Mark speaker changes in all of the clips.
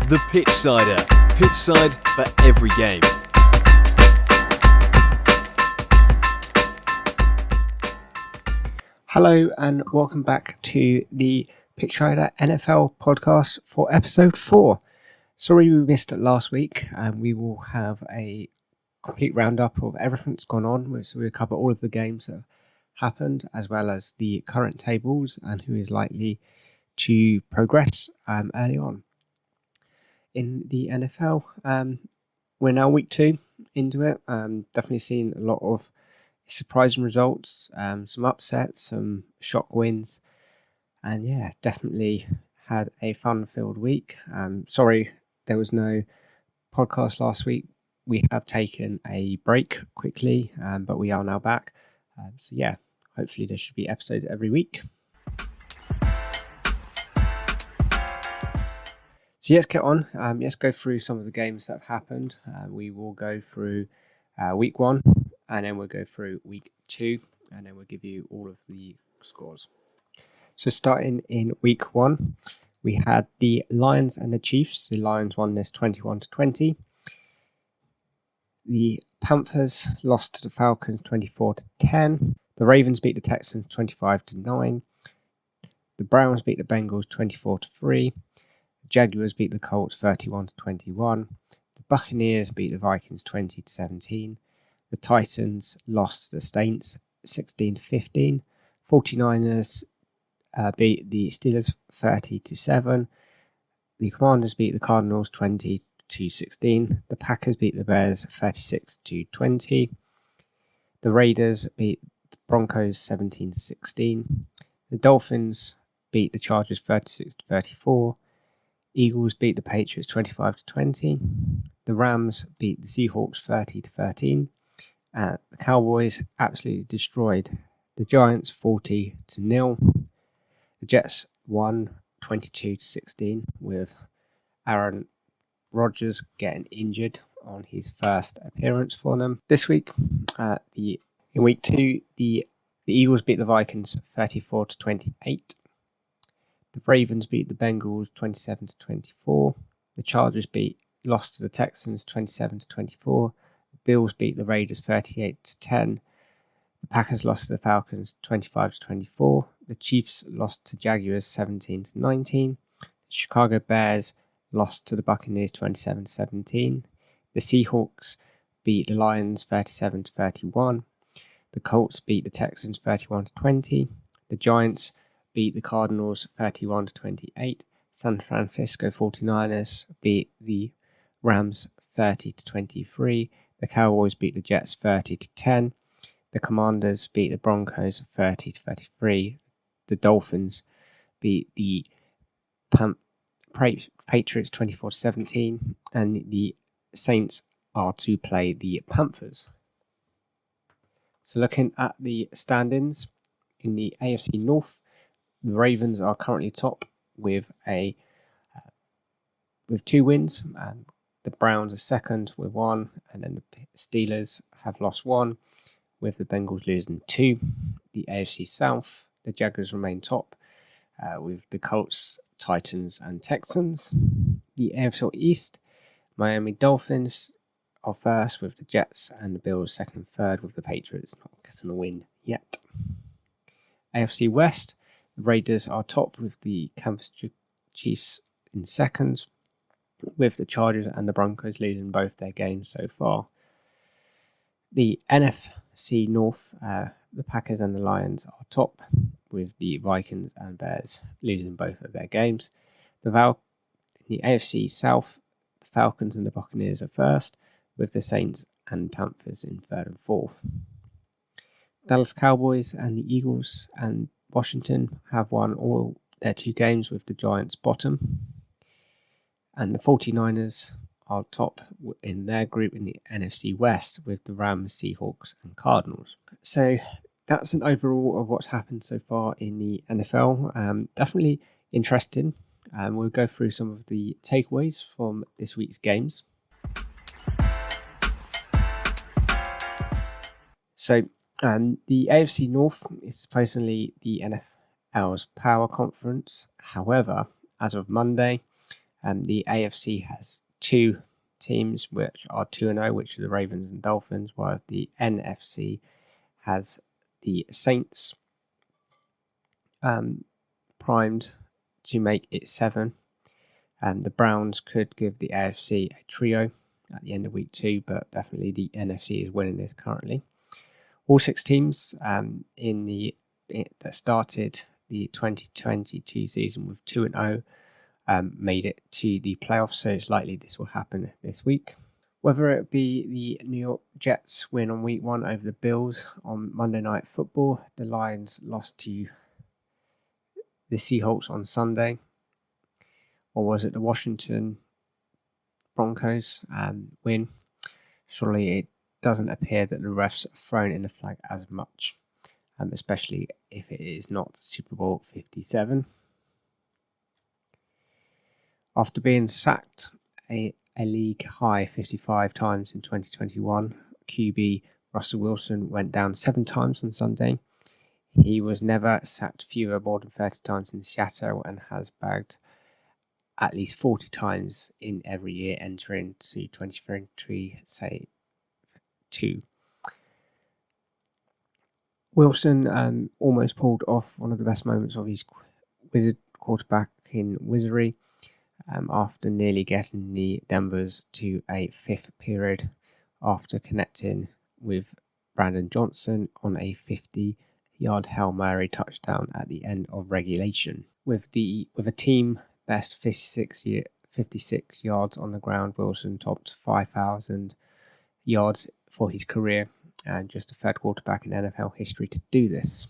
Speaker 1: The Pitchsider. Pitchside for every game.
Speaker 2: Hello and welcome back to the Pitchsider NFL Podcast for episode 4. Sorry we missed it last week, and we will have a complete roundup of everything that's gone on. So we'll cover all of the games that have happened, as well as the current tables and who is likely to progress early on in the NFL. We're now week 2 into it. Definitely seen a lot of surprising results, some upsets, some shock wins, and yeah, definitely had a fun-filled week. Sorry there was no podcast last week. We have taken a break quickly, but we are now back. So yeah, hopefully there should be episodes every week. So let's get on. Let's go through some of the games that have happened. We will go through week 1, and then we'll go through week 2, and then we'll give you all of the scores. So starting in week 1, we had the Lions and the Chiefs. The Lions won this 21-20. The Panthers lost to the Falcons 24-10. The Ravens beat the Texans 25-9. The Browns beat the Bengals 24-3. The Jaguars beat the Colts 31-21. The Buccaneers beat the Vikings 20-17. The Titans lost to the Saints 16-15. 49ers beat the Steelers 30-7. The Commanders beat the Cardinals 20-16. The Packers beat the Bears 36-20. The Raiders beat the Broncos 17-16. The Dolphins beat the Chargers 36-34. Eagles beat the Patriots 25-20. The Rams beat the Seahawks 30-13. The Cowboys absolutely destroyed the Giants 40-0. The Jets won 22-16 with Aaron Rodgers getting injured on his first appearance for them. This week, in week 2, the Eagles beat the Vikings 34-28. The Ravens beat the Bengals 27-24. The Chargers lost to the Texans 27-24. The Bills beat the Raiders 38-10. The Packers lost to the Falcons 25-24. The Chiefs lost to Jaguars 17-19. The Chicago Bears lost to the Buccaneers 27-17. The Seahawks beat the Lions 37-31. The Colts beat the Texans 31-20. The Giants beat the Cardinals 31-28. San Francisco 49ers beat the Rams 30-23. The Cowboys beat the Jets 30-10. The Commanders beat the Broncos 30-33. The Dolphins beat the Patriots 24-17. And the Saints are to play the Panthers. So looking at the standings in the AFC North, the Ravens are currently top with 2 wins. The Browns are second with 1, and then the Steelers have lost 1, with the Bengals losing 2. The AFC South, the Jaguars remain top with the Colts, Titans, and Texans. The AFC East, Miami Dolphins are first with the Jets, and the Bills second and third with the Patriots not getting a win yet. AFC West, the Raiders are top with the Kansas Chiefs in second, with the Chargers and the Broncos losing both their games so far. The NFC North, the Packers and the Lions are top, with the Vikings and Bears losing both of their games. In the AFC South, the Falcons and the Buccaneers are first, with the Saints and Panthers in third and fourth. Dallas Cowboys and the Eagles and Washington have won all their 2 games, with the Giants bottom. And the 49ers are top in their group in the NFC West, with the Rams, Seahawks and Cardinals. So that's an overall of what's happened so far in the NFL. Definitely interesting. We'll go through some of the takeaways from this week's games. So the AFC North is supposedly the NFL's power conference. However, as of Monday, The AFC has two teams which are 2-0, which are the Ravens and Dolphins, while the NFC has the Saints primed to make it 7. The Browns could give the AFC a trio at the end of week 2, but definitely the NFC is winning this currently. All 6 teams that started the 2022 season with 2-0 made it to the playoffs, so it's likely this will happen this week. Whether it be the New York Jets win on week 1 over the Bills on Monday Night Football, the Lions lost to the Seahawks on Sunday, or was it the Washington Broncos win? Surely it doesn't appear that the refs have thrown in the flag as much, especially if it is not Super Bowl 57. After being sacked a league high 55 times in 2021, QB Russell Wilson went down 7 times on Sunday. He was never sacked more than 30 times in Seattle and has bagged at least 40 times in every year entering to 2023, say 2. Wilson almost pulled off one of the best moments of his quarterback in wizardry after nearly getting the Denvers to a 5th period after connecting with Brandon Johnson on a 50-yard Hail Mary touchdown at the end of regulation. With a team best 56 yards on the ground, Wilson topped 5,000 yards for his career and just the 3rd quarterback in NFL history to do this.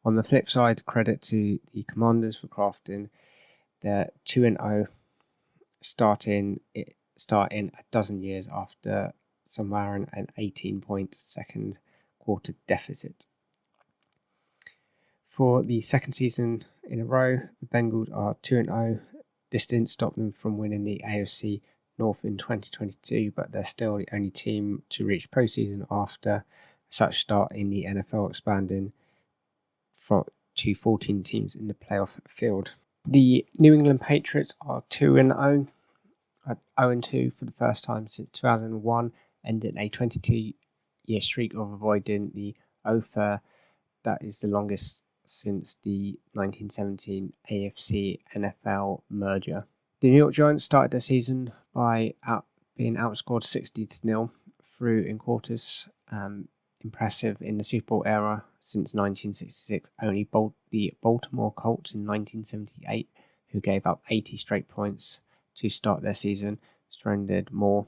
Speaker 2: On the flip side, credit to the Commanders for crafting their 2-0 starting a dozen years after summaring an 18-point second quarter deficit. For the 2nd season in a row, the Bengals are 2-0. This didn't stop them from winning the AFC North in 2022, but they're still the only team to reach postseason after such start in the NFL, expanding to 14 teams in the playoff field. The New England Patriots are 2-0, 0-2 for the first time since 2001, ending a 22-year streak of avoiding the OFA. That is the longest since the 1917 AFC NFL merger. The New York Giants started their season by being outscored 60-0 through in quarters. Impressive in the Super Bowl era since 1966. Only the Baltimore Colts in 1978, who gave up 80 straight points to start their season, surrendered more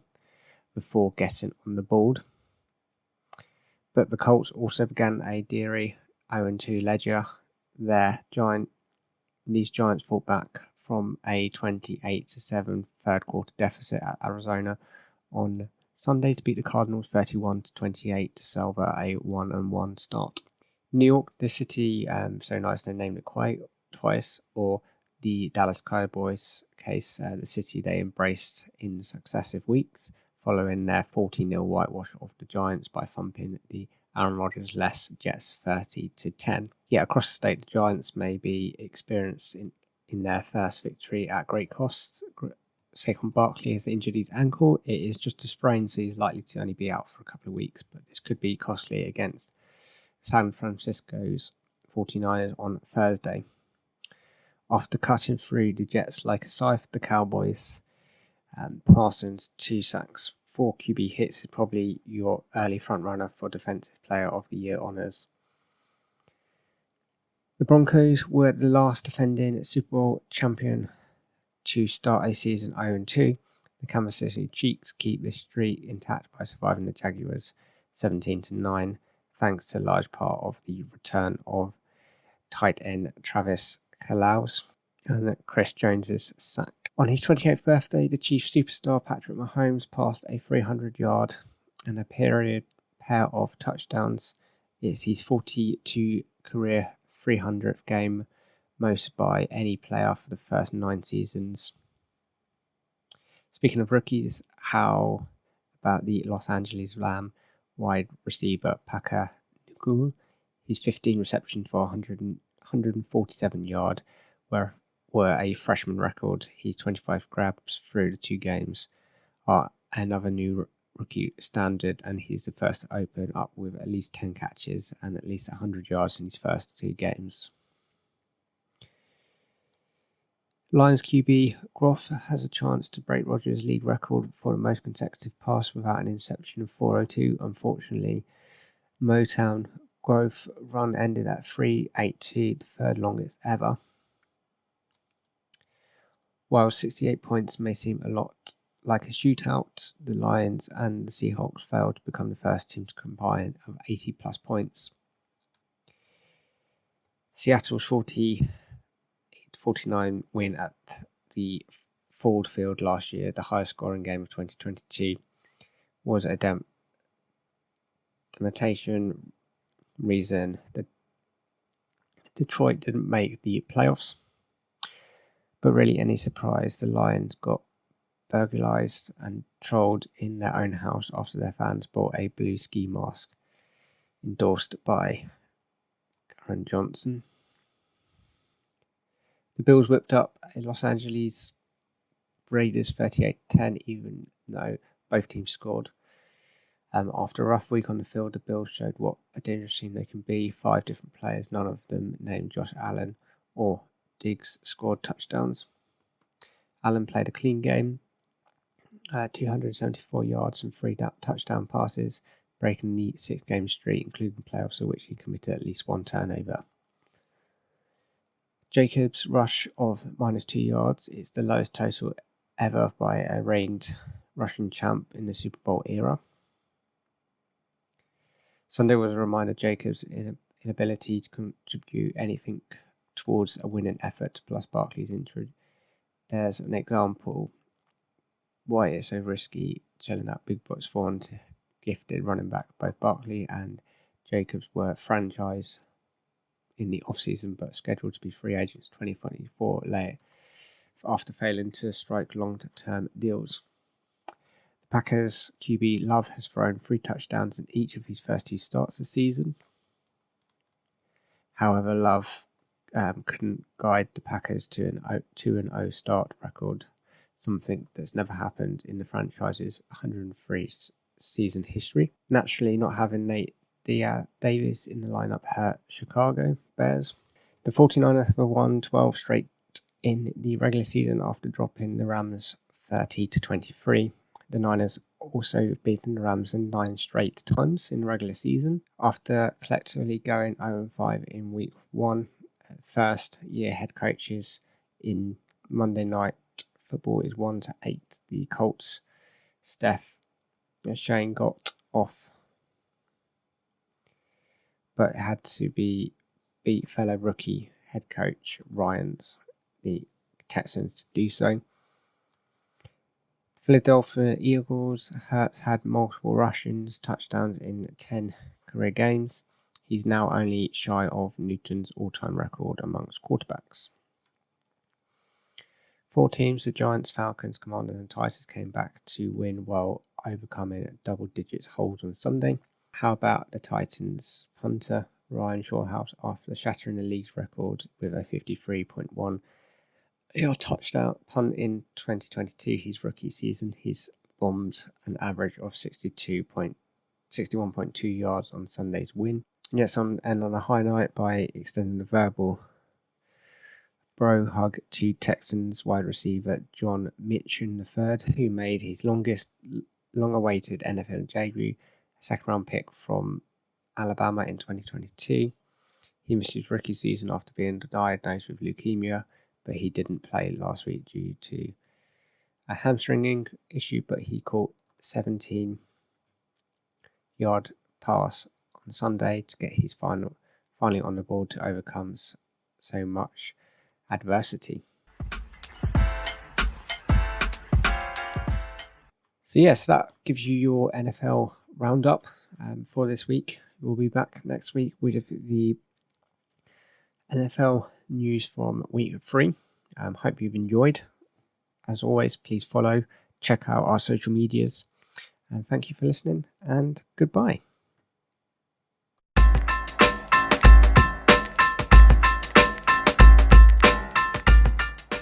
Speaker 2: before getting on the board. But the Colts also began a dreary 0-2 ledger. These Giants fought back from a 28-7 third quarter deficit at Arizona on Sunday to beat the Cardinals 31-28 to salve a 1-1 start. New York, the city, so nice they named it twice, or the Dallas Cowboys case, the city they embraced in successive weeks following their 40-0 whitewash of the Giants by thumping the Aaron Rodgers-less Jets 30-10. Yet across the state, the Giants may be experienced in their first victory at great cost. Saquon Barkley has injured his ankle. It is just a sprain, so he's likely to only be out for a couple of weeks, but this could be costly against San Francisco's 49ers on Thursday. After cutting through the Jets like a scythe, the Cowboys, Parsons, 2 sacks, 4 QB hits is probably your early front-runner for Defensive Player of the Year honours. The Broncos were the last defending Super Bowl champion to start a season 0-2. The Kansas City Chiefs keep this streak intact by surviving the Jaguars 17-9, thanks to a large part of the return of tight end Travis Kelce and Chris Jones's sack. On his 28th birthday, the Chiefs superstar Patrick Mahomes passed a 300-yard and a pair of touchdowns. It's his 42 career 300th game, most by any player for the first 9 seasons. Speaking of rookies, how about the Los Angeles Rams wide receiver Puka Nacua? His 15 receptions for 147 yards were were a freshman record. His 25 grabs through the 2 games are another new rookie standard, and he's the first to open up with at least 10 catches and at least 100 yards in his first 2 games. Lions QB Groff has a chance to break Rodgers' league record for the most consecutive pass without an interception of 402. Unfortunately, Motown Groff run ended at 382, the third longest ever. While 68 points may seem a lot like a shootout, the Lions and the Seahawks failed to become the first team to combine of 80 plus points. Seattle's 40-49 win at the Ford Field last year, the highest scoring game of 2022, was a demonstration reason that Detroit didn't make the playoffs. But really any surprise, the Lions got burglarized and trolled in their own house after their fans bought a blue ski mask endorsed by Karen Johnson. The Bills whipped up a Los Angeles Raiders 38-10, even though both teams scored. After a rough week on the field, the Bills showed what a dangerous team they can be. 5 different players, none of them named Josh Allen or Diggs, scored touchdowns. Allen played a clean game, 274 yards and 3 touchdown passes, breaking the 6-game streak, including playoffs, in which he committed at least 1 turnover. Jacobs' rush of -2 yards is the lowest total ever by a reigned Russian champ in the Super Bowl era. Sunday was a reminder of Jacobs' inability to contribute anything towards a winning effort, plus Barkley's injury. There's an example why it's so risky shelling out big bucks for one gifted running back. Both Barkley and Jacobs were franchised in the offseason but scheduled to be free agents 2024 later after failing to strike long-term deals. The Packers QB Love has thrown 3 touchdowns in each of his first 2 starts this season. However, Love couldn't guide the Packers to an 2-0 start record, something that's never happened in the franchise's 103 season history. Naturally, not having Nate Davis in the lineup hurt Chicago Bears. The 49ers have won 12 straight in the regular season after dropping the Rams 30-23. The Niners also beaten the Rams 9 straight times in the regular season after collectively going 0-5 in week 1. First year head coaches in Monday Night Football is 1-8. The Colts, Steph Shane got off, but had to beat fellow rookie head coach Ryans, the Texans, to do so. Philadelphia Eagles, Hurts had multiple rushing touchdowns in 10 career games. He's now only shy of Newton's all-time record amongst quarterbacks. 4 teams, the Giants, Falcons, Commanders and Titans, came back to win while overcoming double-digit holds on Sunday. How about the Titans punter Ryan Shawhouse after shattering the league's record with a 53.1 yard touchdown punt in 2022, his rookie season? He's bombed an average of 61.2 yards on Sunday's win. Yes, and on a high note by extending the verbal bro hug to Texans wide receiver John Mitchell III, who made his long-awaited NFL debut, a second-round pick from Alabama in 2022. He missed his rookie season after being diagnosed with leukemia, but he didn't play last week due to a hamstring issue, but he caught a 17-yard pass on Sunday to get his finally on the board to overcome so much adversity. So yes, that gives you your NFL roundup for this week. We'll be back next week with the NFL news from week 3. Hope you've enjoyed. As always, please follow, check out our social medias, and thank you for listening, and goodbye.